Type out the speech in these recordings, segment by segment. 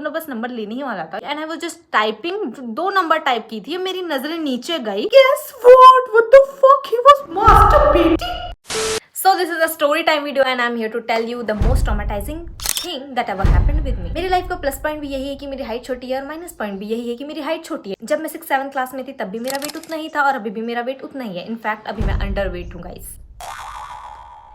अपना बस नंबर लेने ही वाला था and I was just typing, 2 number type की थी, मेरी नजरें नीचे गई। Guess what the fuck, he was masturbating. So this is a story time video and I'm here to tell you the most traumatizing thing that ever happened with me. मेरी life का plus point भी यही है कि मेरी height छोटी है और माइनस पॉइंट भी यही है कि मेरी हाइट छोटी है। जब मैं 6-7 क्लास में थी तब भी मेरा वेट उतना ही था और अभी भी मेरा वेट उतना ही है। इनफैक्ट अभी मैं अंडर वेट हूँ गाइस।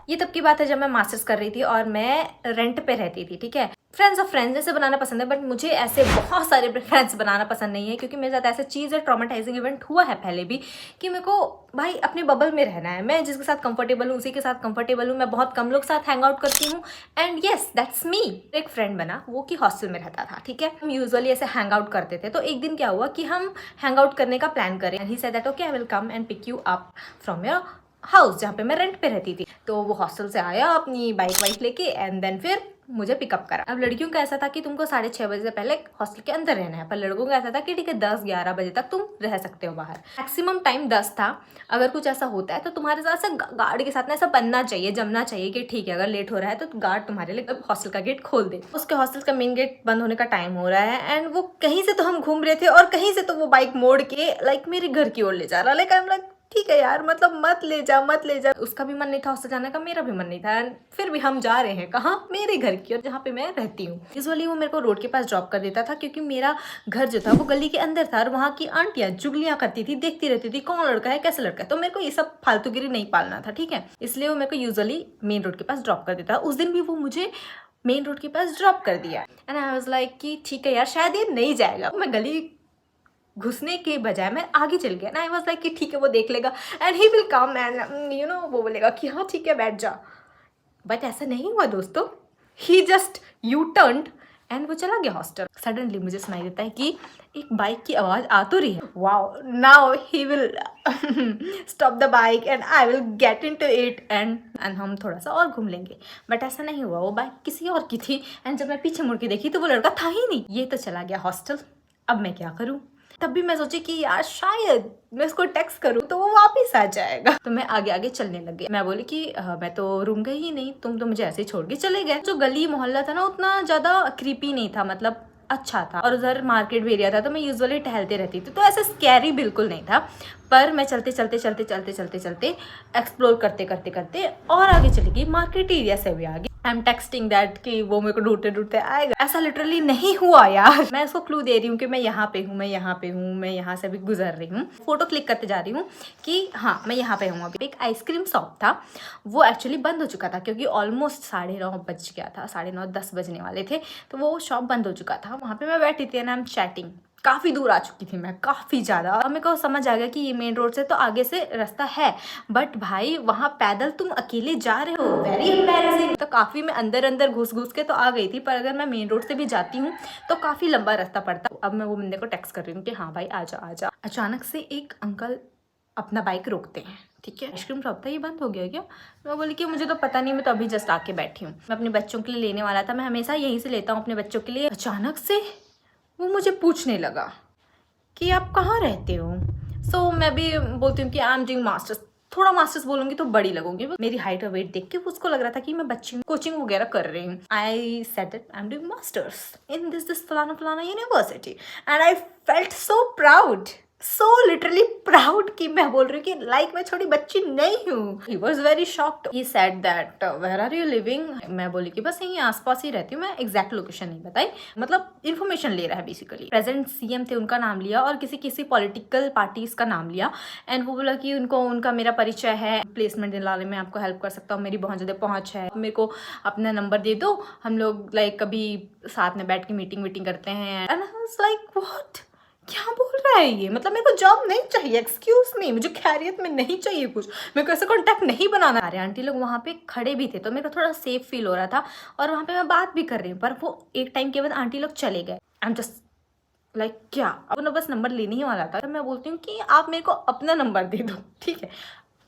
ये तब की बात है जब मैं मास्टर्स कर रही थी और मैं रेंट पे रहती थी, ठीक है। फ्रेंड्स ऑफ फ्रेंड्स जैसे बनाना पसंद है, बट मुझे ऐसे बहुत सारे फ्रेंड्स बनाना पसंद नहीं है, क्योंकि मेरे साथ ऐसा चीज़ है, ट्रॉमेटाइजिंग इवेंट हुआ है पहले भी, कि मेरे को भाई अपने बबल में रहना है। मैं जिसके साथ कंफर्टेबल हूँ उसी के साथ कंफर्टेबल हूँ। मैं बहुत कम लोग साथ हैंग आउट करती हूँ एंड येस दैट्स मी। एक फ्रेंड बना, वो कि हॉस्टल में रहता था, ठीक है। हम यूजुअली ऐसे हैंग आउट करते थे। तो एक दिन क्या हुआ कि हम हैंग आउट करने का प्लान करें and he said that okay I will come and pick you up from your house, जहाँ पे मैं रेंट पे रहती थी। तो वो हॉस्टल से आया अपनी बाइक वाइक लेके एंड देन फिर मुझे पिकअप करा। अब लड़कियों का ऐसा था कि तुमको 6:30 बजे से पहले हॉस्टल के अंदर रहना है, पर लड़कों का ऐसा था कि ठीक है 10-11 बजे तक तुम रह सकते हो बाहर। मैक्सिमम टाइम 10 था। अगर कुछ ऐसा होता है तो तुम्हारे साथ गार्ड के साथ ना ऐसा बनना चाहिए, जमना चाहिए कि ठीक है अगर लेट हो रहा है तो गार्ड तुम्हारे लिए हॉस्टल का गेट खोल दे। उसके हॉस्टल का मेन गेट बंद होने का टाइम हो रहा है एंड वो कहीं से तो हम घूम रहे थे और कहीं से तो वो बाइक मोड़ के लाइक मेरे घर की ओर ले जा रहा। लाइक आई एम लाइक ठीक है यार, मतलब मत ले जा। उसका भी मन नहीं था हॉस्टल जाने का, मेरा भी मन नहीं था। फिर भी हम जा रहे हैं कहाँ, मेरे घर की ओर जहाँ पे मैं रहती हूँ। यूजुअली वो मेरे को रोड के पास ड्रॉप कर देता था, क्योंकि मेरा घर जो था वो गली के अंदर था और वहाँ की आंटियाँ चुगलियाँ करती थी, देखती रहती थी कौन लड़का है कैसे लड़का है। तो मेरे को ये सब फालतूगिरी नहीं पालना था, ठीक है। इसलिए वो मेरे को यूजुअली मेन रोड के पास ड्रॉप कर देता। उस दिन भी वो मुझे मेन रोड के पास ड्रॉप कर दिया एंड आई वाज लाइक कि ठीक है यार शायद ये नहीं जाएगा। मैं गली घुसने के बजाय मैं आगे चल गया ना। आई वाज लाइक कि ठीक है वो देख लेगा and he will come and you know वो बोलेगा कि हाँ ठीक है बैठ जा। बट ऐसा नहीं हुआ दोस्तों। ही जस्ट यू टर्न्ड एंड वो चला गया हॉस्टल। सडनली मुझे सुनाई देता है कि एक बाइक की आवाज़ आ तो रही है। Wow, now he will stop the bike and I will get into it and हम थोड़ा सा और घूम लेंगे। बट ऐसा नहीं हुआ, वो बाइक किसी और की थी एंड जब मैं पीछे मुड़ के देखी तो वो लड़का था ही नहीं। ये तो चला गया हॉस्टल, अब मैं क्या करूँ। तब भी मैं सोची कि यार शायद मैं उसको टेक्स्ट करूँ तो वो वापस आ जाएगा। तो मैं आगे आगे चलने लगी। मैं बोली कि मैं तो रूम गई ही नहीं, तुम तो मुझे ऐसे ही छोड़ के चले गए। जो गली मोहल्ला था ना उतना ज्यादा क्रीपी नहीं था, मतलब अच्छा था और उधर मार्केट भी एरिया था, तो मैं यूजुअली टहलते रहती थी, तो ऐसा स्कैरी बिल्कुल नहीं था। पर मैं चलते एक्सप्लोर करते और आगे चली गई, मार्केट एरिया से भी आगे। आई एम टेक्सटिंग दैट कि वो मेरे को ढूंढते आएगा। ऐसा लिटरली नहीं हुआ यार। मैं इसको क्लू दे रही हूँ कि मैं यहाँ पे हूँ, मैं यहाँ से भी गुजर रही हूँ। फोटो क्लिक करते जा रही हूँ कि हाँ मैं यहाँ पे हूँ। अभी एक आइसक्रीम शॉप था, वो एक्चुअली बंद हो चुका था क्योंकि ऑलमोस्ट 9:30 बज गया था, 9:30-10 बजने वाले थे, तो वो शॉप बंद हो चुका था। वहाँ पे मैं बैठी थी एंड आई एम चैटिंग। काफ़ी दूर आ चुकी थी मैं, काफ़ी ज़्यादा। और मेरे को समझ आ गया कि ये मेन रोड से तो आगे से रास्ता है, बट भाई वहाँ पैदल तुम अकेले जा रहे हो, वेरी एम्बैरेसिंग। तो काफ़ी मैं अंदर घुस के तो आ गई थी, पर अगर मैं मेन रोड से भी जाती हूँ तो काफ़ी लंबा रास्ता पड़ता। अब मैं वो बंदे को टेक्स्ट कर रही हूँ कि हाँ भाई आ जा। अचानक से एक अंकल अपना बाइक रोकते हैं, ठीक है। आइसक्रीम शॉप था, ये बंद हो गया क्या? मैं बोली कि मुझे तो पता नहीं, मैं तो अभी जस्ट आके बैठी हूँ। मैं अपने बच्चों के लिए लेने वाला था, मैं हमेशा यहीं से लेता हूँ अपने बच्चों के लिए। अचानक से वो मुझे पूछने लगा कि आप कहाँ रहते हो। सो मैं भी बोलती हूँ कि आई एम डूइंग मास्टर्स। थोड़ा मास्टर्स बोलूंगी तो बड़ी लगूंगी। मेरी हाइट और वेट देख के उसको लग रहा था कि मैं बच्ची हूँ, कोचिंग वगैरह कर रही हूँ। I said that I am doing masters in this फलाना university and I felt so proud, so literally proud कि मैं बोल रही हूँ कि लाइक मैं छोटी बच्ची नहीं हूँ। He was very shocked. He said that where are you living? मैं बोली कि बस यहीं आसपास ही रहती हूँ। मैं एग्जैक्ट लोकेशन नहीं बताई, मतलब इन्फॉर्मेशन ले रहा है बेसिकली। प्रेजेंट सीएम थे, उनका नाम लिया और किसी पॉलिटिकल पार्टीज का नाम लिया एंड वो बोला कि उनका मेरा परिचय है, प्लेसमेंट दिलाने में आपको हेल्प कर सकता हूँ, मेरी बहुत ज़्यादा पहुँच है, मेरे को अपना नंबर दे दो, हम लोग लाइक कभी साथ में बैठ के मीटिंग करते हैं। And I was like what, क्या बोल रहा है ये? मतलब मेरे को जॉब नहीं चाहिए, एक्सक्यूज मी, मुझे खैरियत में नहीं चाहिए कुछ, मेरे को ऐसा कॉन्टैक्ट नहीं बनाना। अरे आंटी लोग वहाँ पे खड़े भी थे तो मेरे को थोड़ा सेफ फील हो रहा था और वहाँ पे मैं बात भी कर रही हूँ, पर वो एक टाइम के बाद आंटी लोग चले गए। आई एम जस्ट लाइक क्या, अब ना बस नंबर लेने ही वाला था। तो मैं बोलती हूँ कि आप मेरे को अपना नंबर दे दो, ठीक है,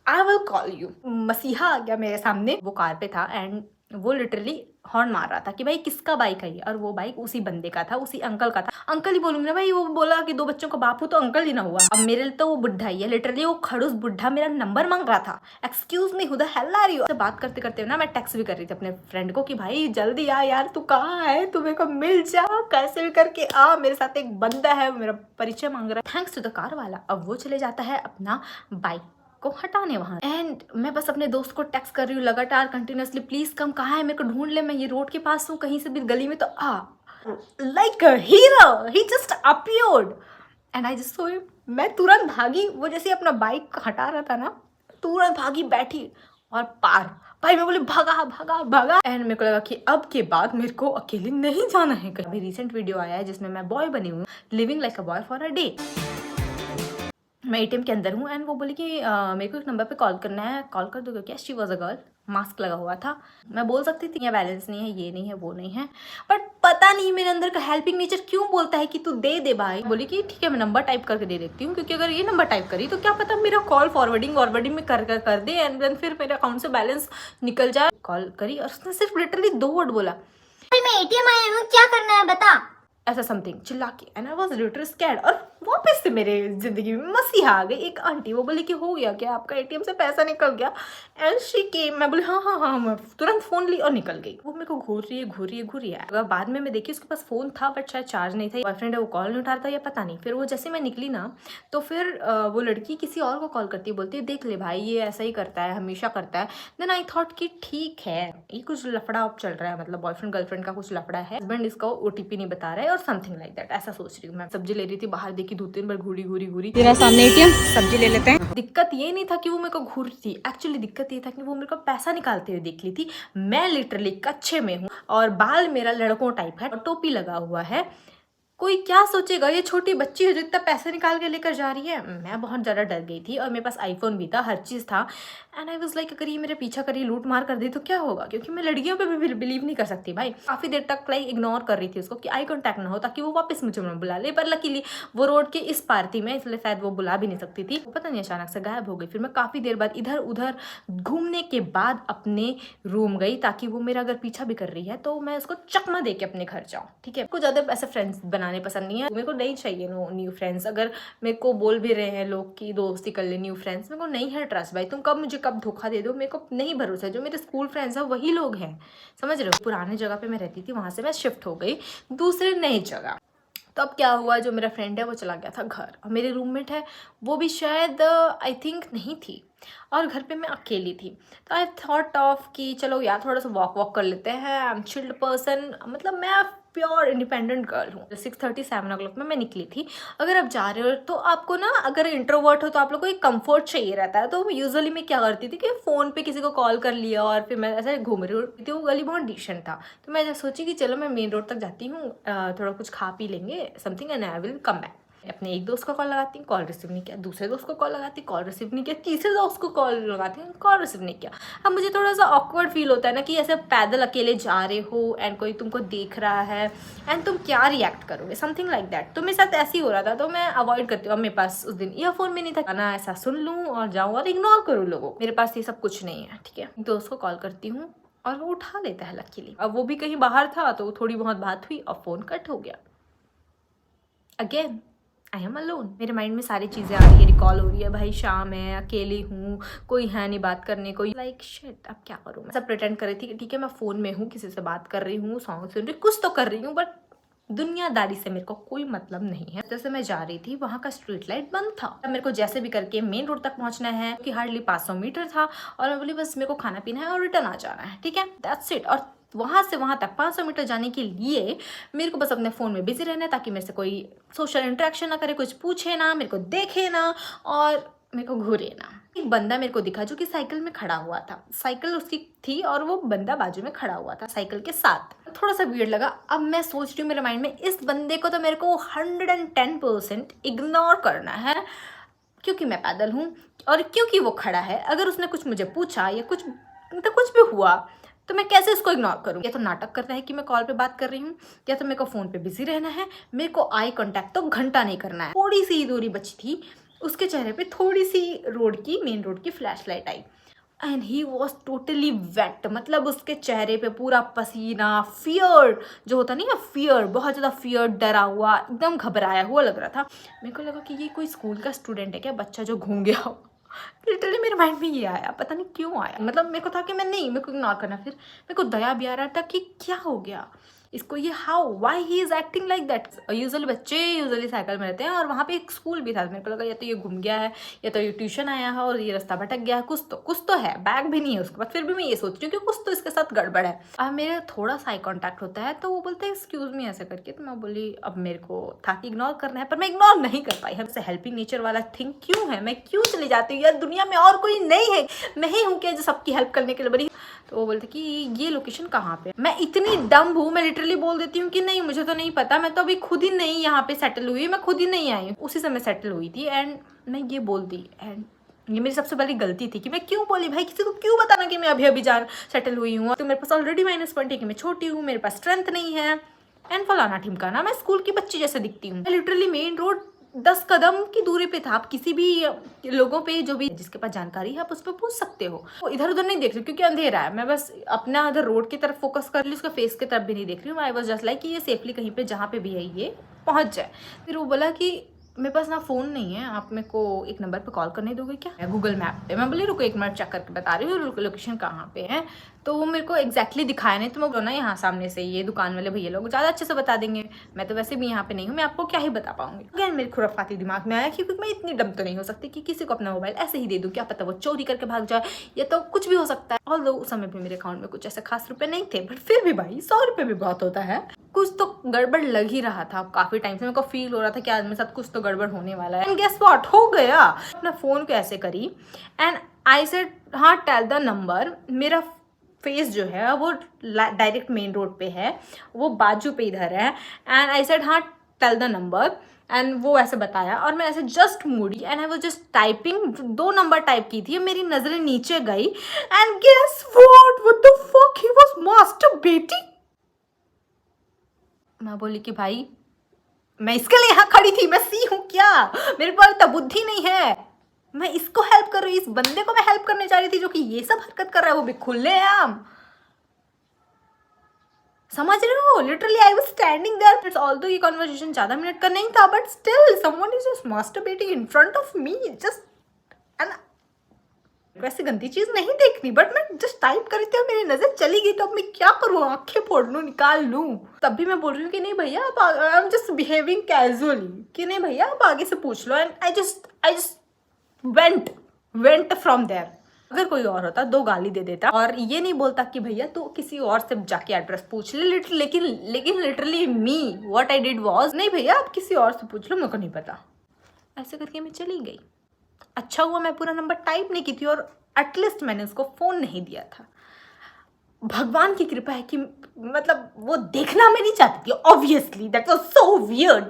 आई विल कॉल यू। मसीहा आ गया मेरे सामने, वो कार पे था एंड वो लिटरली हॉर्न मार रहा था कि भाई किसका बाइक है ये, और वो बाइक उसी बंदे का था, उसी अंकल का था। अंकल ही बोलूंगी ना भाई, वो बोला कि 2 बच्चों का बाप हूँ तो अंकल ही ना हुआ। अब मेरे लिए तो वो बुढ़ा ही है, लिटरली वो खड़ूस बुढ़ा मेरा नंबर मांग रहा था। Excuse me, who the hell are you. बात करते करते ना मैं टेक्स्ट भी कर रही थी अपने फ्रेंड को कि भाई जल्दी आ यार, तू कहाँ है, तू मेरे को मिल जा, कैसे भी करके आ, मेरे साथ एक बंदा है मेरा परिचय मांग रहा है। थैंक्स टू द कार वाला। अब वो चले जाता है अपना बाइक को हटाने वहां, एंड मैं बस अपने दोस्त को टेक्स्ट कर रही हूँ लगातार कंटिन्यूअसली, प्लीज कम, कहाँ है, मेरे को ढूंढ ले, मैं ये रोड के पास हूँ, कहीं से भी गली में तो आ। लाइक अ हीरो ही just appeared and I just saw him. मैं तुरंत भागी, वो जैसे अपना बाइक हटा रहा था ना, तुरंत भागी, बैठी और पार। भाई मैं बोली भागा भागा भागा, एंड मेरे को लगा कि अब के बाद मेरे को अकेले नहीं जाना है कहीं। अभी रिसेंट वीडियो आया है जिसमें मैं बॉय बनी हूँ, living like a boy for a day. मैं एटीएम के अंदर हूँ एंड वो बोली कि मेरे को एक नंबर पे कॉल करना है, कॉल कर दोगे क्या। She was a girl, mask लगा हुआ था। मैं बोल सकती थी या बैलेंस नहीं है, ये नहीं है, वो नहीं है, बट पता नहीं मेरे अंदर का हेल्पिंग नेचर क्यों बोलता है कि तू दे दे भाई। बोली कि ठीक है मैं नंबर टाइप करके दे देती हूँ, क्योंकि अगर ये नंबर टाइप करी तो क्या पता मेरा कॉल फॉरवर्डिंग में कर दे एंड देन फिर मेरे अकाउंट से बैलेंस निकल जाए। कॉल करी और उसने सिर्फ लिटरली 2 वर्ड बोला, मैं एटीएम आया हूँ, क्या करना है बता, ऐसा समथिंग चिल्ला के। And I was literally scared. और वापस से मेरे जिंदगी में मसीहा आ गई। एक आंटी वो बोली कि हो गया क्या, आपका एटीएम से पैसा निकल गया। एंड शी केम, मैं बोली हाँ हाँ हाँ, मैं तुरंत फोन ली और निकल गई। वो मेरे को घूर रही है। अगर बाद में मैं देखी उसके पास फोन था बट शायद चार्ज नहीं था, बॉयफ्रेंड है वो कॉल नहीं उठा रहा था या पता नहीं। फिर वो जैसे मैं निकली ना तो फिर वो लड़की किसी और को कॉल करती है, बोलती है देख ले भाई ये ऐसा ही करता है, हमेशा करता है। देन आई थॉट कि ठीक है ये कुछ लफड़ा अब चल रहा है, मतलब बॉयफ्रेंड गर्लफ्रेंड का कुछ लफड़ा है, हस्बैंड इसका ओटीपी नहीं बता रहा है और समथिंग लाइक दैट, ऐसा सोच रही हूँ मैं। सब्जी ले रही थी बाहर, देखी 2-3 बार घूरी तेरा सामने एटीएम, सब्जी ले लेते हैं। दिक्कत ये नहीं था कि वो मेरे को घूर रही थी, एक्चुअली दिक्कत ये था कि वो मेरे को पैसा निकालते हुए देख ली थी। मैं लिटरली कच्छे में हूँ और बाल मेरा लड़कों टाइप है और टोपी लगा हुआ है। कोई क्या सोचेगा ये छोटी बच्ची है जो इतना पैसे निकाल के लेकर जा रही है। मैं बहुत ज़्यादा डर गई थी और मेरे पास आईफोन भी था, हर चीज़ था। एंड आई वाज लाइक अगर ये मेरे पीछा करी लूट मार कर दी तो क्या होगा, क्योंकि मैं लड़कियों पे भी बिलीव नहीं कर सकती भाई। काफ़ी देर तक लाइक इग्नोर कर रही थी उसको कि आई कॉन्टैक्ट ना हो ताकि वो वापस मुझे ना बुला ले, पर लकीली वो रोड के इस पार थी मैं, इसलिए शायद वो बुला भी नहीं सकती थी। पता नहीं अचानक से गायब हो गई। फिर मैं काफ़ी देर बाद इधर उधर घूमने के बाद अपने रूम गई ताकि वो मेरा अगर पीछा भी कर रही है तो मैं उसको चकमा दे के अपने घर जाऊँ। ठीक है, कुछ ज़्यादा ऐसे फ्रेंड्स बनाने पसंद नहीं है मेरे को, नहीं चाहिए न्यू फ्रेंड्स। अगर मेरे को बोल भी रहे हैं लोग कि दोस्ती कर ले न्यू फ्रेंड्स, मेरे को नहीं है ट्रस्ट भाई, तुम कब मुझे कब धोखा दे दो, मेरे को नहीं भरोसा है। जो मेरे स्कूल फ्रेंड्स हैं वही लोग हैं, समझ रहे हो। पुराने जगह पे मैं रहती थी, वहां से मैं शिफ्ट हो गई दूसरे नई जगह। तो अब क्या हुआ, जो मेरा फ्रेंड है वो चला गया था घर और मेरी रूममेट है वो भी शायद आई थिंक नहीं थी और घर पे मैं अकेली थी। तो आई थॉट ऑफ कि चलो यार थोड़ा सा वॉक कर लेते हैं। आई एम चिल्ड पर्सन, मतलब मैं प्योर इंडिपेंडेंट गर्ल हूँ। 6:37 o'clock में मैं निकली थी। अगर आप जा रहे हो तो आपको ना, अगर इंट्रोवर्ट हो तो आप लोग को एक कंफर्ट चाहिए रहता है। तो यूजुअली मैं क्या करती थी कि फ़ोन पे किसी को कॉल कर लिया और फिर मैं ऐसे घूम रही थी। वो गली बहुत डिसेंट था तो मैं ऐसा सोची कि चलो मैं मेन रोड तक जाती हूँ, थोड़ा कुछ खा पी लेंगे something and I will come back. अपने एक दोस्त को कॉल लगाती हूँ, कॉल रिसीव नहीं किया। दूसरे दोस्त को कॉल लगाती हूँ, कॉल रिसीव नहीं किया। तीसरे दोस्त को कॉल लगाती हूँ, कॉल रिसीव नहीं किया। अब मुझे थोड़ा सा ऑकवर्ड फील होता है ना कि ऐसे पैदल अकेले जा रहे हो एंड कोई तुमको देख रहा है एंड तुम क्या रिएक्ट करोगे, समथिंग लाइक दैट। तो मेरे साथ ऐसे ही हो रहा था तो मैं अवॉइड करती हूँ। अब मेरे पास उस दिन ईयरफोन भी नहीं था ना, ऐसा सुन लूँ और जाऊँ और इग्नोर करूँ लोगों, मेरे पास ये सब कुछ नहीं है। ठीक है, दोस्त को कॉल करती हूँ और वो उठा लेता है लकीली। अब वो भी कहीं बाहर था तो थोड़ी बहुत बात हुई और फोन कट हो गया। अगेन आई एम अलोन, मेरे माइंड में सारी चीज़ें आ रही है, रिकॉल हो रही है। भाई शाम है, अकेली हूँ, कोई है नहीं बात करने को। लाइक शिट, अब क्या करूँ। मैं सब प्रिटेंड कर रही थी कि ठीक है मैं फ़ोन में हूँ, किसी से बात कर रही हूँ, सॉन्ग सुन रही, कुछ तो कर रही हूँ, बट दुनियादारी से मेरे को कोई मतलब नहीं है। जैसे मैं जा रही थी वहाँ का स्ट्रीट लाइट बंद था। मेरे को जैसे भी करके मेन रोड तक पहुँचना है कि हार्डली 500 मीटर था और मैं बोली बस मेरे को खाना पीना है और रिटर्न आ जाना है। ठीक है, दैट्स इट। और वहाँ से वहाँ तक 500 मीटर जाने के लिए मेरे को बस अपने फ़ोन में बिजी रहना है ताकि मेरे से कोई सोशल इंटरेक्शन ना करे, कुछ पूछे ना, मेरे को देखे ना और मेरे को घूरे ना। एक बंदा मेरे को दिखा जो कि साइकिल में खड़ा हुआ था, साइकिल उसकी थी और वो बंदा बाजू में खड़ा हुआ था साइकिल के साथ। थोड़ा सा वियर्ड लगा। अब मैं सोच रही हूँ मेरे माइंड में इस बंदे को तो मेरे को 110% इग्नोर करना है क्योंकि मैं पैदल हूँ और क्योंकि वो खड़ा है। अगर उसने कुछ मुझे पूछा या कुछ भी हुआ तो मैं कैसे इसको इग्नोर करूँ। या तो नाटक करना है कि मैं कॉल पे बात कर रही हूँ या तो मेरे को फ़ोन पे बिजी रहना है। मेरे को आई कांटेक्ट तो घंटा नहीं करना है। थोड़ी सी ही दूरी बची थी, उसके चेहरे पे थोड़ी सी मेन रोड की फ्लैश लाइट आई। And he was totally wet, मतलब उसके चेहरे पे पूरा पसीना, फियर जो होता नहीं है, फियर, बहुत ज़्यादा फियर, डरा हुआ, एकदम घबराया हुआ लग रहा था। मेरे को लगा कि ये कोई स्कूल का स्टूडेंट है क्या, बच्चा जो घूम गया हो। लिटरली मेरे माइंड में ये आया, पता नहीं क्यों आया, मतलब मेरे को था कि मेरे को इग्नोर करना। फिर मेरे को दया भी आ रहा था कि क्या हो गया इसको, ये how why he is acting like that. Usually बच्चे यूजुअली साइकिल में रहते हैं और वहाँ पे एक स्कूल भी था। मेरे को लगा या तो ये घूम गया है या तो ये ट्यूशन आया है और ये रास्ता भटक गया है, कुछ तो है, बैग भी नहीं है उसके बाद। फिर भी मैं ये सोच रही हूँ कि कुछ तो इसके साथ गड़बड़ है। अब मेरा थोड़ा सा आई कॉन्टैक्ट होता है तो वो बोलते हैं एक्सक्यूज मी ऐसे करके, तो मैं बोली अब मेरे को था कि इग्नोर करना है पर मैं इग्नोर नहीं कर पाई। हमसे हेल्पिंग नेचर वाला थिंग क्यों है, मैं क्यों चली जाती हूँ यार, दुनिया में और कोई नहीं है, मैं ही हूँ क्या जो सबकी हेल्प करने के लिए बनी। तो वो बोलते कि ये लोकेशन कहाँ पे। मैं इतनी डम हूँ, मैं लिटरली बोल देती हूँ कि नहीं मुझे तो नहीं पता, मैं तो अभी खुद ही नहीं यहाँ पे सेटल हुई, मैं खुद ही नहीं आई हूँ। उसी समय सेटल हुई थी एंड मैं ये बोल दी। एंड ये मेरी सबसे बड़ी गलती थी कि मैं क्यों बोली, भाई किसी को क्यों बताना कि मैं अभी अभी जान सेटल हुई हूँ। तो मेरे पास ऑलरेडी माइनस पॉइंट है कि मैं छोटी हूँ, मेरे पास स्ट्रेंथ नहीं है एंड फलाना ठिमकाना, मैं स्कूल की बच्ची जैसे दिखती हूँ। लिटरली मेन रोड 10 कदम की दूरी पे था। आप किसी भी लोगों पे जो भी जिसके पास जानकारी है आप उस पर पूछ सकते हो। वो इधर उधर नहीं देख रही क्योंकि अंधेरा है, मैं बस अपना उधर रोड की तरफ फोकस कर ली, उसका फेस की तरफ भी नहीं देख रही हूँ। आई वाज जस्ट लाइक कि ये सेफली कहीं पे जहाँ पे भी है ये पहुँच जाए। फिर वो बोला कि मेरे पास ना फ़ोन नहीं है, आप मेरे को एक नंबर पे कॉल करने दोगे क्या, गूगल मैप पे। मैं बोली रुको एक मिनट चेक करके बता रही हूँ लोकेशन कहाँ पे है। तो वो मेरे को एग्जैक्टली दिखाया नहीं, तो मैं बोला ना यहाँ सामने से ये दुकान वाले भैया लोग ज़्यादा अच्छे से बता देंगे, मैं तो वैसे भी यहाँ पे नहीं हूँ, मैं आपको क्या ही बता पाऊंगी। अगेन मेरे खुराफाती दिमाग में आया क्योंकि मैं इतनी डम तो नहीं हो सकती कि किसी को अपना मोबाइल ऐसे ही दे दूँ, क्या पता वो चोरी करके भाग जाए, या तो कुछ भी हो सकता है। ऑल्दो उस समय पे मेरे अकाउंट में कुछ ऐसे खास रुपए नहीं थे, बट फिर भी भाई 100 रुपये भी बहुत होता है। कुछ तो गड़बड़ लग ही रहा था, काफी टाइम से मेरे को फील हो रहा था कि आज मेरे साथ कुछ तो गड़बड़ होने वाला है। एंड गेस व्हाट हो गया, अपना फोन को ऐसे करी एंड आई सेड हाँ टेल द नंबर। मेरा फेस जो है वो डायरेक्ट मेन रोड पे है, वो बाजू पे इधर है एंड आई सेड हाँ टेल द नंबर एंड वो ऐसे बताया और मैं ऐसे जस्ट मुड़ी and I was just typing, 2 number type की थी, मेरी नजरें नीचे गई and guess what the fuck he was masturbating. मैं बोली कि भाई मैं इसके लिए यहाँ खड़ी थी, मैं सी हूँ क्या, मेरे पास तो बुद्धि नहीं है, मैं इसको हेल्प कर रही हूँ, इस बंदे को मैं हेल्प करने जा रही थी जो कि ये सब हरकत कर रहा है, वो भी खुलेआम। समझ रहे हो, literally I was standing there. It's although ये कन्वर्सेशन ज्यादा मिनट का नहीं था but still someone is just masturbating in front of me, just and वैसे गंदी चीज नहीं देखनी बट मैं जस्ट टाइप कर रही थी और मेरी नजर चली गई, तो अब मैं क्या करूँ, आंखें फोड़ लूँ, निकाल लूँ। तब भी मैं बोल रही हूँ कि नहीं भैया आप, I am just behaving casually कि नहीं भैया आप आगे से पूछ लो। And I just went from there. अगर कोई और होता 2 गाली दे देता और ये नहीं बोलता कि भैया तू किसी और से जाके एड्रेस पूछ ले, लेकिन literally me what I did was नहीं भैया आप किसी और से पूछ लो, मेरे को नहीं पता, ऐसे करके मैं चली गई। अच्छा हुआ मैं पूरा नंबर टाइप नहीं की थी और एटलीस्ट मैंने उसको फ़ोन नहीं दिया था। भगवान की कृपा है कि मतलब वो देखना मैं नहीं चाहती थी, obviously that was so weird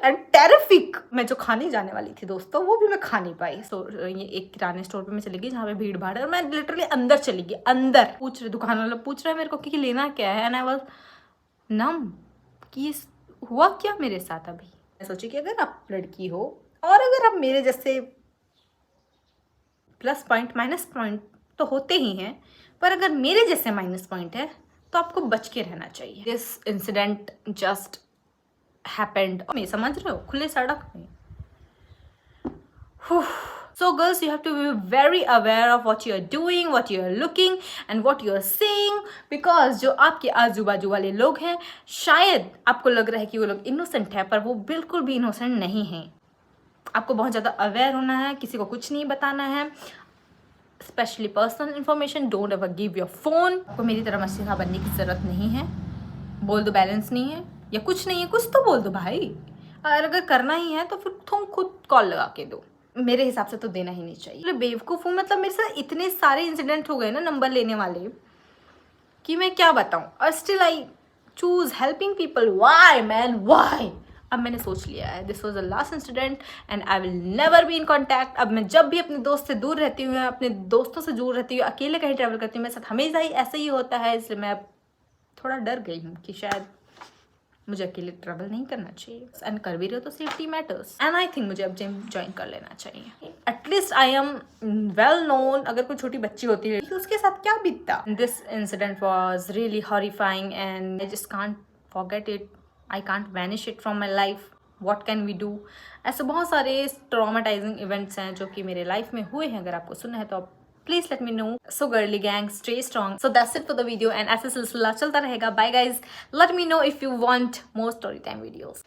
and terrific. मैं जो खाने जाने वाली थी दोस्तों वो भी मैं खा नहीं पाई। ये एक किराने स्टोर पे मैं चली गई जहाँ पे भीड़ भाड़ है और मैं लिटरली अंदर चली गई। अंदर पूछ रहे दुकान वाला पूछ रहा है मेरे को कि लेना क्या है एंड आई वाज नम कि ये हुआ क्या मेरे साथ। अभी मैं सोची कि अगर आप लड़की हो और अगर आप मेरे जैसे प्लस पॉइंट माइनस पॉइंट तो होते ही हैं, पर अगर मेरे जैसे माइनस पॉइंट है तो आपको बच के रहना चाहिए। दिस इंसिडेंट जस्ट हैपेंड, मैं समझ रहे हो, खुले सड़क में। So girls, you have to be very aware of what you are doing, what you are looking and what you are saying, because जो आपके आजू बाजू वाले लोग हैं शायद आपको लग रहा है कि वो लोग इनोसेंट है, पर वो बिल्कुल भी इनोसेंट नहीं है। आपको बहुत ज़्यादा अवेयर होना है, किसी को कुछ नहीं बताना है, specially personal information. Don't ever give your phone. आपको मेरी तरह मसीहा बनने की ज़रूरत नहीं है। बोल दो बैलेंस नहीं है या कुछ नहीं है, कुछ तो बोल दो भाई। और अगर करना ही है तो फिर तुम खुद कॉल लगा के दो, मेरे हिसाब से तो देना ही नहीं चाहिए। बेवकूफ़ हूँ, मतलब मेरे साथ इतने सारे इंसिडेंट हो गए ना नंबर लेने वाले कि मैं क्या बताऊँ, और still I choose helping people. Y man why. अब मैंने सोच लिया है this was the last incident and I will never be in contact. अब मैं जब भी अपने दोस्त से दूर रहती हूँ, अपने दोस्तों से दूर रहती हूँ, अकेले कहीं ट्रैवल करती हूँ, मेरे साथ हमेशा ही ऐसा ही होता है, इसलिए मैं थोड़ा डर गई हूँ कि शायद मुझे अकेले ट्रैवल नहीं करना चाहिए एंड कर भी रहे हो तो safety matters and I think मुझे अब जिम ज्वाइन कर लेना चाहिए. At least I am well known. अगर कोई छोटी बच्ची होती है उसके साथ क्या बीतता. This incident was really horrifying and I just can't forget it. I can't vanish it from my life. What can we do. ऐसे बहुत सारे ट्रॉमेटाइजिंग इवेंट्स हैं जो कि मेरे लाइफ में हुए हैं. अगर आपको सुनना है तो आप please let me know. So girly gang, stay strong. So that's it for the video and ऐसे सिलसिला चलता रहेगा. Bye guys. Let me know if you want more story time videos.